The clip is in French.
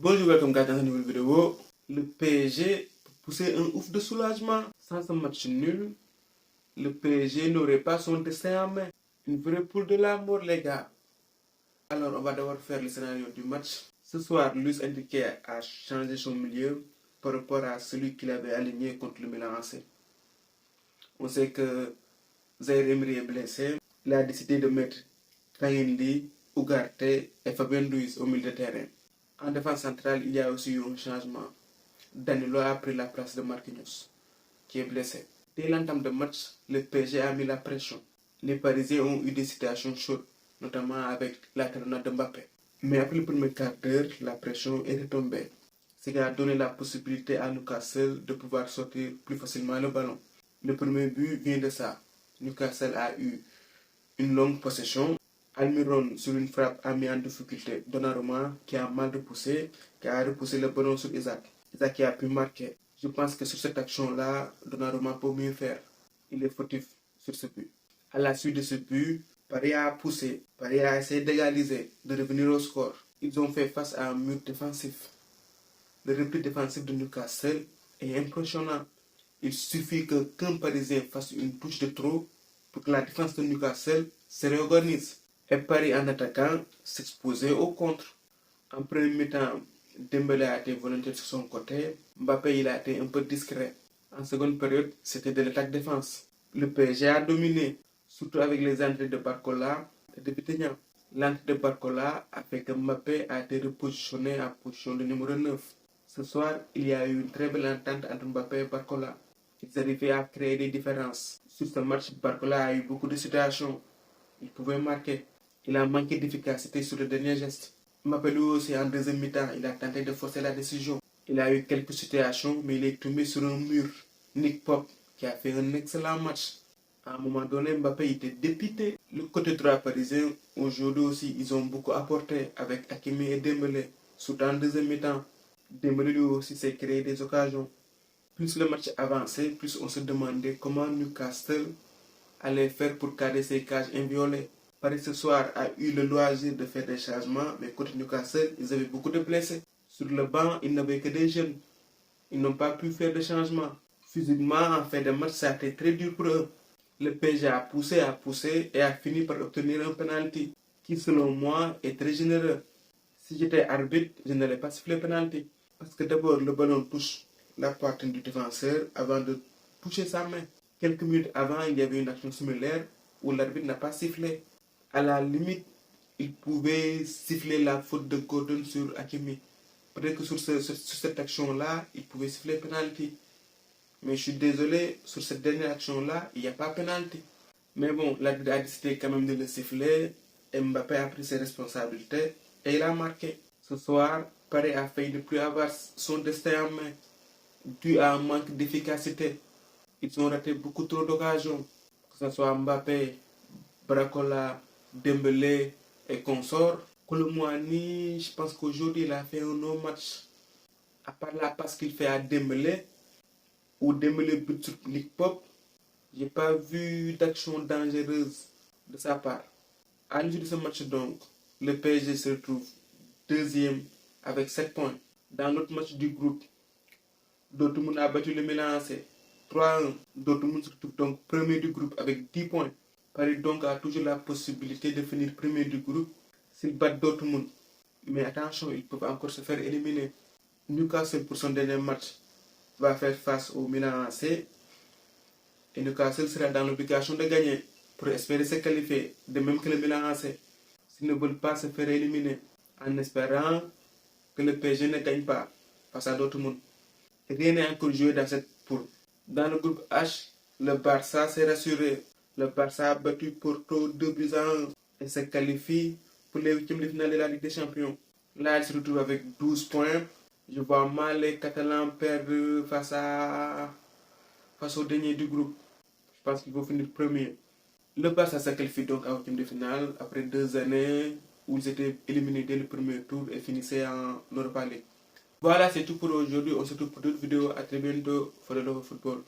Bonjour, welcome guys dans une nouvelle vidéo. Le PSG poussait un ouf de soulagement. Sans ce match nul, le PSG n'aurait pas son destin en main. Une vraie poule de la mort, les gars. Alors, on va devoir faire le scénario du match. Ce soir, Luis Enrique a changé son milieu par rapport à celui qu'il avait aligné contre le Milan AC. On sait que Zaïre Emery est blessé. Il a décidé de mettre Kayindi, Ugarte et Fabien Ruiz au milieu de terrain. En défense centrale, il y a aussi eu un changement. Danilo a pris la place de Marquinhos, qui est blessé. Dès l'entame de match, le PSG a mis la pression. Les Parisiens ont eu des situations chaudes, notamment avec la talonnade de Mbappé. Mais après le premier quart d'heure, la pression est retombée. Ce qui a donné la possibilité à Newcastle de pouvoir sortir plus facilement le ballon. Le premier but vient de ça. Newcastle a eu une longue possession. Almiron, sur une frappe, a mis en difficulté Donnarumma, qui a mal repoussé, qui a repoussé le ballon sur Isaac. Isaac qui a pu marquer. Je pense que sur cette action-là, Donnarumma peut mieux faire. Il est fautif sur ce but. À la suite de ce but, Paris a poussé. Paris a essayé d'égaliser, de revenir au score. Ils ont fait face à un mur défensif. Le repli défensif de Newcastle est impressionnant. Il suffit qu'un Parisien fasse une touche de trop pour que la défense de Newcastle se réorganise. Et Paris, en attaquant, s'exposait au contre. En premier mi-temps, Dembélé a été volontaire sur son côté. Mbappé, il a été un peu discret. En seconde période, c'était de l'attaque-défense. Le PSG a dominé, surtout avec les entrées de Barcola et de Vitinha. L'entrée de Barcola a fait que Mbappé a été repositionné en position de numéro 9. Ce soir, il y a eu une très belle entente entre Mbappé et Barcola. Ils arrivaient à créer des différences. Sur ce match, Barcola a eu beaucoup de situations. Il pouvait marquer. Il a manqué d'efficacité sur le dernier geste. Mbappé lui aussi, en deuxième mi-temps, il a tenté de forcer la décision. Il a eu quelques situations, mais il est tombé sur un mur. Nick Pope, qui a fait un excellent match. À un moment donné, Mbappé était dépité. Le côté droit parisien, aujourd'hui aussi, ils ont beaucoup apporté avec Hakimi et Dembélé. Surtout en deuxième mi-temps, Dembélé lui aussi s'est créé des occasions. Plus le match avançait, plus on se demandait comment Newcastle allait faire pour garder ses cages inviolées. Paris ce soir a eu le loisir de faire des changements, mais contre Newcastle, ils avaient beaucoup de blessés. Sur le banc, ils n'avaient que des jeunes. Ils n'ont pas pu faire de changements. Physiquement, en fin de match, ça a été très dur pour eux. Le PSG a poussé et a fini par obtenir un penalty qui, selon moi, est très généreux. Si j'étais arbitre, je n'allais pas siffler penalty. Parce que d'abord, le ballon touche la poitrine du défenseur avant de toucher sa main. Quelques minutes avant, il y avait une action similaire où l'arbitre n'a pas sifflé. À la limite, il pouvait siffler la faute de Gordon sur Hakimi. Peut-être que sur cette action-là, il pouvait siffler penalty. Mais je suis désolé, sur cette dernière action-là, il n'y a pas penalty. Mais bon, l'arbitre a décidé quand même de le siffler. Mbappé a pris ses responsabilités et il a marqué. Ce soir, Paris a failli ne plus avoir son destin en main, dû à un manque d'efficacité. Ils ont raté beaucoup trop d'occasions, que ce soit Mbappé, Barcola, Dembélé et consorts. Colomouani, je pense qu'aujourd'hui il a fait un non match. À part la passe qu'il fait à Dembélé, ou Dembélé but sur Nick Pop, j'ai pas vu d'action dangereuse de sa part. À l'issue de ce match donc, le PSG se retrouve deuxième avec 7 points. Dans l'autre match du groupe, Dortmund a battu le Milan AC 3-1. Dortmund se retrouve donc premier du groupe avec 10 points. Paris donc a toujours la possibilité de finir premier du groupe s'ils battent Dortmund. Mais attention, ils peuvent encore se faire éliminer. Newcastle, pour son dernier match, va faire face au Milan AC. Et Newcastle sera dans l'obligation de gagner pour espérer se qualifier, de même que le Milan AC. S'ils ne veulent pas se faire éliminer, en espérant que le PSG ne gagne pas face à Dortmund. Rien n'est encore joué dans cette poule. Dans le groupe H, le Barça s'est rassuré. Le Barça a battu Porto 2-1 et se qualifie pour les huitièmes de finale de la Ligue des Champions. Là, il se retrouve avec 12 points. Je vois mal les Catalans perdre face au dernier du groupe. Je pense qu'il faut finir premier. Le Barça se qualifie donc en huitième de finale après 2 années où ils étaient éliminés dès le premier tour et finissaient en Europa League. Voilà, c'est tout pour aujourd'hui. On se retrouve pour d'autres vidéos. À très bientôt. For the love of football.